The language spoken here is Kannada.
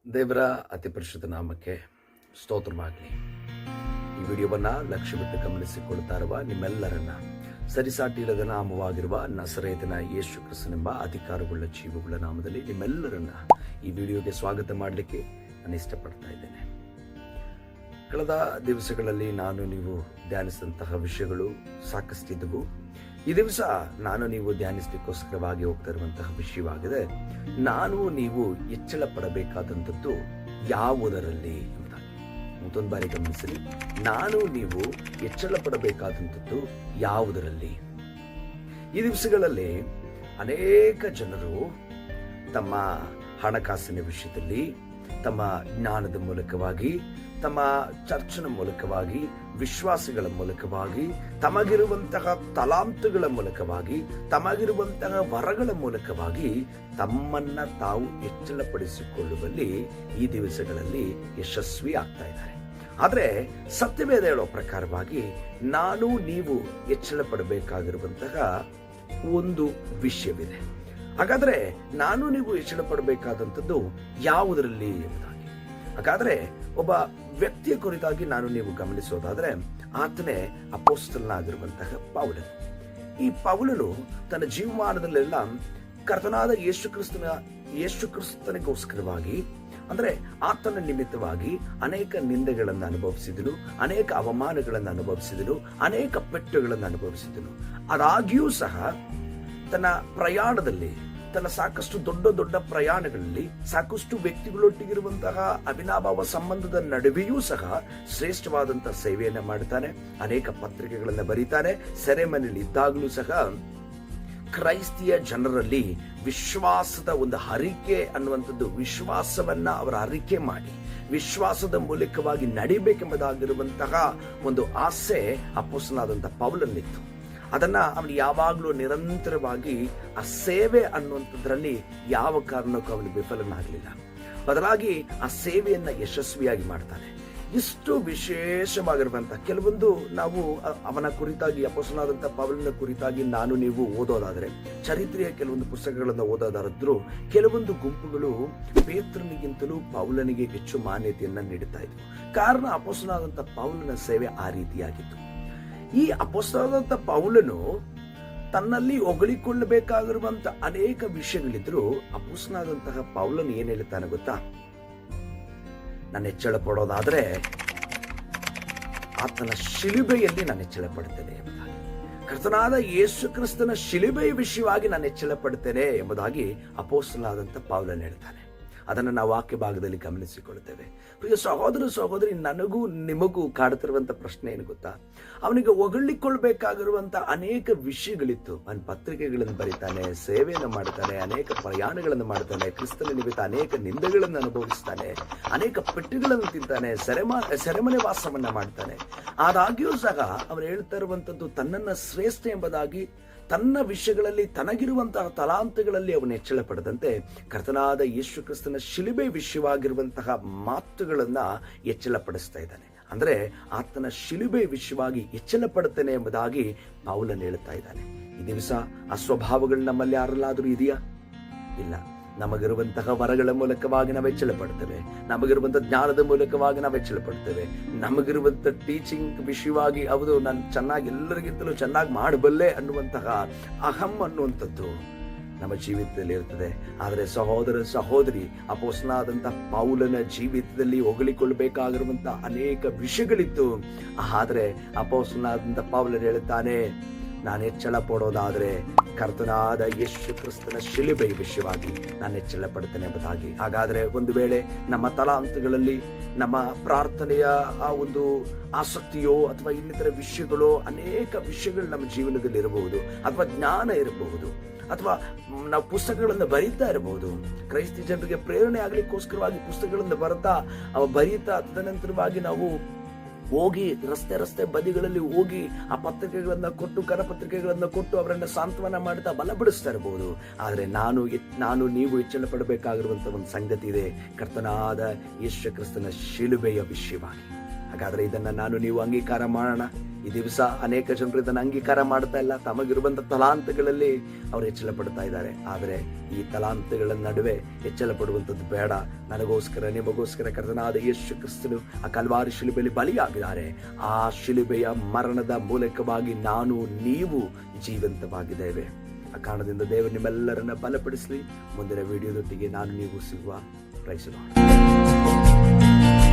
ದೇವರ ಅತಿ ಪರಿಶುದ್ಧ ನಾಮಕ್ಕೆ ಸ್ತೋತ್ರವಾಗಲಿ. ಈ ವಿಡಿಯೋವನ್ನು ಲಕ್ಷ್ಯ ಬಿಟ್ಟು ಗಮನಿಸಿಕೊಳ್ತಾ ಇರುವ ನಿಮ್ಮೆಲ್ಲರನ್ನ ಸರಿಸಾಟಿ ಇಲ್ಲದ ನಾಮವಾಗಿರುವ ನಸರೇತನ ಯೇಸು ಕ್ರಿಸ್ತನೆಂಬ ಅಧಿಕಾರವುಳ್ಳ ಜೀವಗಳ ನಾಮದಲ್ಲಿ ನಿಮ್ಮೆಲ್ಲರನ್ನ ಈ ವಿಡಿಯೋಗೆ ಸ್ವಾಗತ ಮಾಡಲಿಕ್ಕೆ ನಾನು ಇಷ್ಟಪಡ್ತಾ ಇದ್ದೇನೆ. ಕಳೆದ ದಿವಸಗಳಲ್ಲಿ ನಾನು ನೀವು ಧ್ಯಾನಿಸಿದಂತಹ ವಿಷಯಗಳು ಸಾಕಷ್ಟಿದ್ದವು. ಈ ದಿವಸ ನಾನು ನೀವು ಧ್ಯಾನಿಸಲಿಕ್ಕೋಸ್ಕರವಾಗಿ ಹೋಗ್ತಾ ಇರುವಂತಹ ವಿಷಯವಾಗಿದೆ, ನಾನು ನೀವು ಹೆಚ್ಚಳ ಪಡಬೇಕಾದಂಥದ್ದು ಯಾವುದರಲ್ಲಿ ಎಂಬುದಾಗಿ. ಮತ್ತೊಂದು ಬಾರಿ ಗಮನಿಸಲಿ, ನಾನು ನೀವು ಹೆಚ್ಚಳ ಪಡಬೇಕಾದಂಥದ್ದು ಯಾವುದರಲ್ಲಿ. ಈ ದಿವಸಗಳಲ್ಲಿ ಅನೇಕ ಜನರು ತಮ್ಮ ಹಣಕಾಸಿನ ವಿಷಯದಲ್ಲಿ, ತಮ್ಮ ಜ್ಞಾನದ ಮೂಲಕವಾಗಿ, ತಮ್ಮ ಚರ್ಚನ ಮೂಲಕವಾಗಿ, ವಿಶ್ವಾಸಗಳ ಮೂಲಕವಾಗಿ, ತಮಗಿರುವಂತಹ ತಲಾಂತುಗಳ ಮೂಲಕವಾಗಿ, ತಮಗಿರುವಂತಹ ವರಗಳ ಮೂಲಕವಾಗಿ ತಮ್ಮನ್ನ ತಾವು ಹೆಚ್ಚಳಪಡಿಸಿಕೊಳ್ಳುವಲ್ಲಿ ಈ ದಿವಸಗಳಲ್ಲಿ ಯಶಸ್ವಿ ಆಗ್ತಾ ಇದ್ದಾರೆ. ಆದರೆ ಸತ್ಯವೇದ ಹೇಳೋ ಪ್ರಕಾರವಾಗಿ ನಾನು ನೀವು ಹೆಚ್ಚಳ ಪಡಬೇಕಾಗಿರುವಂತಹ ಒಂದು ವಿಷಯವಿದೆ. ಹಾಗಾದ್ರೆ ನಾನು ನೀವು ಹೆಚ್ಚಳ ಪಡಬೇಕಾದಂಥದ್ದು ಯಾವುದರಲ್ಲಿ ಎಂಬುದಾಗಿ. ಹಾಗಾದ್ರೆ ಒಬ್ಬ ವ್ಯಕ್ತಿಯ ಕುರಿತಾಗಿ ನಾನು ನೀವು ಗಮನಿಸೋದಾದ್ರೆ ಆತನೇ ಅಪೊಸ್ತಲನಾಗಿರುವಂತಹ ಪೌಲನು. ಈ ಪೌಲನು ತನ್ನ ಜೀವಮಾನದಲ್ಲೆಲ್ಲ ಕರ್ತನಾದ ಯೇಸು ಕ್ರಿಸ್ತನಿಗೋಸ್ಕರವಾಗಿ, ಅಂದ್ರೆ ಆತನ ನಿಮಿತ್ತವಾಗಿ ಅನೇಕ ನಿಂದೆಗಳನ್ನು ಅನುಭವಿಸಿದನು, ಅನೇಕ ಅವಮಾನಗಳನ್ನು ಅನುಭವಿಸಿದನು, ಅನೇಕ ಪೆಟ್ಟುಗಳನ್ನು ಅನುಭವಿಸಿದನು. ಅದಾಗಿಯೂ ಸಹ ತನ್ನ ಪ್ರಯಾಣದಲ್ಲಿ, ತನ್ನ ಸಾಕಷ್ಟು ದೊಡ್ಡ ಪ್ರಯಾಣಗಳಲ್ಲಿ, ಸಾಕಷ್ಟು ವ್ಯಕ್ತಿಗಳೊಟ್ಟಿಗಿರುವಂತಹ ಅವಿನಾಭಾವ ಸಂಬಂಧದ ನಡುವೆಯೂ ಸಹ ಶ್ರೇಷ್ಠವಾದಂತಹ ಸೇವೆಯನ್ನ ಮಾಡ್ತಾನೆ. ಅನೇಕ ಪತ್ರಿಕೆಗಳನ್ನ ಬರೀತಾನೆ. ಸೆರೆಮನೆಯಲ್ಲಿ ಇದ್ದಾಗಲೂ ಸಹ ಕ್ರೈಸ್ತಿಯ ಜನರಲ್ಲಿ ವಿಶ್ವಾಸದ ಒಂದು ಹರಿಕೆ ಅನ್ನುವಂಥದ್ದು, ವಿಶ್ವಾಸವನ್ನ ಅವರ ಹರಿಕೆ ಮಾಡಿ ವಿಶ್ವಾಸದ ಮೂಲಕವಾಗಿ ನಡಿಬೇಕೆಂಬುದಾಗಿರುವಂತಹ ಒಂದು ಆಸೆ ಅಪೊಸ್ತಲನಾದಂತಹ ಪೌಲನಿತ್ತು. ಅದನ್ನ ಅವನು ಯಾವಾಗಲೂ ನಿರಂತರವಾಗಿ ಆ ಸೇವೆ ಅನ್ನುವಂಥದ್ರಲ್ಲಿ ಯಾವ ಕಾರಣಕ್ಕೂ ಅವನು ವಿಫಲನಾಗಲಿಲ್ಲ. ಬದಲಾಗಿ ಆ ಸೇವೆಯನ್ನ ಯಶಸ್ವಿಯಾಗಿ ಮಾಡ್ತಾನೆ. ಇಷ್ಟು ವಿಶೇಷವಾಗಿರುವಂತಹ ಕೆಲವೊಂದು ನಾವು ಅವನ ಕುರಿತಾಗಿ, ಅಪೊಸ್ತಲನಾದಂತಹ ಪೌಲನ ಕುರಿತಾಗಿ ನಾನು ನೀವು ಓದೋದಾದ್ರೆ, ಚರಿತ್ರೆಯ ಕೆಲವೊಂದು ಪುಸ್ತಕಗಳನ್ನು ಓದೋದಾದ್ರೂ ಕೆಲವೊಂದು ಗುಂಪುಗಳು ಪೇತ್ರನಿಗಿಂತಲೂ ಪೌಲನಿಗೆ ಹೆಚ್ಚು ಮಾನ್ಯತೆಯನ್ನ ನೀಡುತ್ತಾ ಇದ್ವು. ಕಾರಣ ಅಪೊಸ್ತಲನಾದಂತಹ ಪೌಲನ ಸೇವೆ ಆ ರೀತಿಯಾಗಿತ್ತು. ಈ ಅಪೊಸ್ತಲನಾದಂತಹ ಪೌಲನು ತನ್ನಲ್ಲಿ ಹೊಗಳಿಕೊಳ್ಳಬೇಕಾಗಿರುವಂತ ಅನೇಕ ವಿಷಯಗಳಿದ್ರು, ಅಪೊಸ್ತಲನಾದಂತಹ ಪೌಲನು ಏನ್ ಹೇಳ್ತಾನೆ ಗೊತ್ತಾ? ನಾನು ಹೆಚ್ಚಳ ಪಡೋದಾದ್ರೆ ಆತನ ಶಿಲುಬೆಯಲ್ಲಿ ನಾನು ಹೆಚ್ಚಳ ಪಡ್ತೇನೆ ಎಂಬುದಾಗಿ, ಕರ್ತನಾದ ಯೇಸು ಕ್ರಿಸ್ತನ ಶಿಲುಬೆಯ ವಿಷಯವಾಗಿ ನಾನು ಹೆಚ್ಚಳ ಪಡ್ತೇನೆ ಎಂಬುದಾಗಿ ಅಪೊಸ್ತಲನಾದಂತಹ ಪೌಲನು ಹೇಳ್ತಾನೆ. ಅದನ್ನು ನಾವು ವಾಕ್ಯ ಭಾಗದಲ್ಲಿ ಗಮನಿಸಿಕೊಳ್ಳುತ್ತೇವೆ. ಪ್ರಿಯ ಸಹೋದರಿ, ನನಗೂ ನಿಮಗೂ ಕಾಡುತ್ತಿರುವಂತ ಪ್ರಶ್ನೆ ಏನು ಗೊತ್ತಾ? ಅವನಿಗೆ ಹೊಗಳಿಕೊಳ್ಳಬೇಕಾಗಿರುವಂತ ಅನೇಕ ವಿಷಯಗಳಿತ್ತು. ಅವನ ಪತ್ರಿಕೆಗಳನ್ನು ಬರೀತಾನೆ, ಸೇವೆಯನ್ನು ಮಾಡ್ತಾನೆ, ಅನೇಕ ಪ್ರಯಾಣಗಳನ್ನು ಮಾಡ್ತಾನೆ, ಕ್ರಿಸ್ತನ ನಿಮಿತ್ತ ಅನೇಕ ನಿಂದೆಗಳನ್ನು ಅನುಭವಿಸ್ತಾನೆ, ಅನೇಕ ಪೆಟ್ಟುಗಳನ್ನು ತಿಂತಾನೆ, ಸೆರೆಮನೆ ವಾಸವನ್ನ ಮಾಡ್ತಾನೆ. ಆದಾಗ್ಯೂ ಸಹ ಅವನು ಹೇಳ್ತಾ ಇರುವಂತದ್ದು ತನ್ನನ್ನ ಶ್ರೇಷ್ಠ ಎಂಬುದಾಗಿ, ತನ್ನ ವಿಷಯಗಳಲ್ಲಿ ತನಗಿರುವಂತಹ ತಲಾಂತಗಳಲ್ಲಿ ಅವನು ಹೆಚ್ಚಳ ಪಡೆದಂತೆ ಕರ್ತನಾದ ಯೇಸು ಕ್ರಿಸ್ತನ ಶಿಲುಬೆ ವಿಷಯವಾಗಿರುವಂತಹ ಮಾತುಗಳನ್ನ ಹೆಚ್ಚಳ ಪಡಿಸ್ತಾ ಇದ್ದಾನೆ. ಅಂದ್ರೆ ಆತನ ಶಿಲುಬೆ ವಿಷಯವಾಗಿ ಹೆಚ್ಚಳ ಪಡುತ್ತೇನೆ ಎಂಬುದಾಗಿ ಪೌಲನು ಹೇಳ್ತಾ ಇದ್ದಾನೆ. ಈ ದಿವಸ ಆ ಸ್ವಭಾವಗಳು ನಮ್ಮಲ್ಲಿ ಯಾರಲ್ಲಾದ್ರೂ ಇದೆಯಾ? ಇಲ್ಲ. ನಮಗಿರುವಂತಹ ವರಗಳ ಮೂಲಕವಾಗಿ ನಾವು ಹೆಚ್ಚಳ ಪಡ್ತೇವೆ, ನಮಗಿರುವಂತಹ ಜ್ಞಾನದ ಮೂಲಕವಾಗಿ ನಾವು ಹೆಚ್ಚಳ ಪಡ್ತೇವೆ, ನಮಗಿರುವಂತಹ ಟೀಚಿಂಗ್ ವಿಷಯವಾಗಿ ಹೌದು ನಾನು ಚೆನ್ನಾಗಿ ಎಲ್ಲರಿಗಿಂತಲೂ ಚೆನ್ನಾಗಿ ಮಾಡಬಲ್ಲೆ ಅನ್ನುವಂತಹ ಅಹಂ ಅನ್ನುವಂಥದ್ದು ನಮ್ಮ ಜೀವಿತದಲ್ಲಿ ಇರ್ತದೆ. ಆದರೆ ಸಹೋದರಿ, ಅಪೊಸ್ತಲನಾದಂತಹ ಪೌಲನ ಜೀವಿತದಲ್ಲಿ ಹೊಗಳಿಕೊಳ್ಳಬೇಕಾಗಿರುವಂತಹ ಅನೇಕ ವಿಷಯಗಳಿತ್ತು. ಆದರೆ ಅಪೊಸ್ತಲನಾದಂತಹ ಪೌಲನು ಹೇಳುತ್ತಾನೆ, ನಾನು ಹೆಚ್ಚಳ ಪಡೋದಾದ್ರೆ ಕರ್ತನಾದ ಯೇಸು ಕ್ರಿಸ್ತನ ಶಿಲುಬೆಯ ವಿಷಯವಾಗಿ ನಾನು ಹೆಚ್ಚಳ ಪಡ್ತೇನೆ ಎಂಬುದಾಗಿ. ಹಾಗಾದ್ರೆ ಒಂದು ವೇಳೆ ನಮ್ಮ ತಲಾಂತಗಳಲ್ಲಿ, ನಮ್ಮ ಪ್ರಾರ್ಥನೆಯ ಆ ಒಂದು ಆಸಕ್ತಿಯೋ ಅಥವಾ ಇನ್ನಿತರ ವಿಷಯಗಳೋ, ಅನೇಕ ವಿಷಯಗಳು ನಮ್ಮ ಜೀವನದಲ್ಲಿ ಇರಬಹುದು, ಅಥವಾ ಜ್ಞಾನ ಇರಬಹುದು, ಅಥವಾ ನಾವು ಪುಸ್ತಕಗಳನ್ನು ಬರೀತಾ ಇರಬಹುದು. ಕ್ರೈಸ್ತ ಜನರಿಗೆ ಪ್ರೇರಣೆ ಆಗ್ಲಿಕ್ಕೋಸ್ಕರವಾಗಿ ಪುಸ್ತಕಗಳನ್ನು ಬರೀತಾ ತದನಂತರವಾಗಿ ನಾವು ಹೋಗಿ ರಸ್ತೆ ಬದಿಗಳಲ್ಲಿ ಹೋಗಿ ಆ ಪತ್ರಿಕೆಗಳನ್ನ ಕೊಟ್ಟು, ಕರಪತ್ರಿಕೆಗಳನ್ನ ಕೊಟ್ಟು ಅವರನ್ನ ಸಾಂತ್ವನ ಮಾಡ್ತಾ ಬಲಪಡಿಸ್ತಾ ಇರಬಹುದು. ಆದ್ರೆ ನಾನು ನೀವು ಹೆಚ್ಚಳ ಪಡಬೇಕಾಗಿರುವಂತ ಒಂದು ಸಂಗತಿ ಇದೆ, ಕರ್ತನಾದ ಯೇಸು ಕ್ರಿಸ್ತನ ಶಿಲುಬೆಯ ವಿಷಯವಾಗಿ. ಹಾಗಾದ್ರೆ ಇದನ್ನ ನಾನು ನೀವು ಅಂಗೀಕಾರ ಮಾಡೋಣ. ಈ ದಿವಸ ಅನೇಕ ಜನರು ಇದನ್ನು ಅಂಗೀಕಾರ ಮಾಡ್ತಾ ಇಲ್ಲ. ತಮಗಿರುವಂಥ ತಲಾಂತಗಳಲ್ಲಿ ಅವರು ಹೆಚ್ಚಳ ಪಡ್ತಾ ಇದ್ದಾರೆ. ಆದರೆ ಈ ತಲಾಂತಗಳ ನಡುವೆ ಹೆಚ್ಚಳ ಪಡುವಂಥದ್ದು ಬೇಡ. ನನಗೋಸ್ಕರ ನಿಮಗೋಸ್ಕರ ಕರ್ತನಾದ ಯೇಸು ಕ್ರಿಸ್ತನು ಆ ಕಲ್ವಾರಿ ಶಿಲುಬೆಯಲ್ಲಿ ಬಲಿಯಾಗಿದ್ದಾರೆ. ಆ ಶಿಲುಬೆಯ ಮರಣದ ಮೂಲಕವಾಗಿ ನಾನು ನೀವು ಜೀವಂತವಾಗಿದ್ದೇವೆ. ಆ ಕಾರಣದಿಂದ ದೇವರು ನಿಮ್ಮೆಲ್ಲರನ್ನ ಬಲಪಡಿಸಲಿ. ಮುಂದಿನ ವಿಡಿಯೋದೊಟ್ಟಿಗೆ ನಾನು ನೀವು ಸಿಗುವ. Praise lord.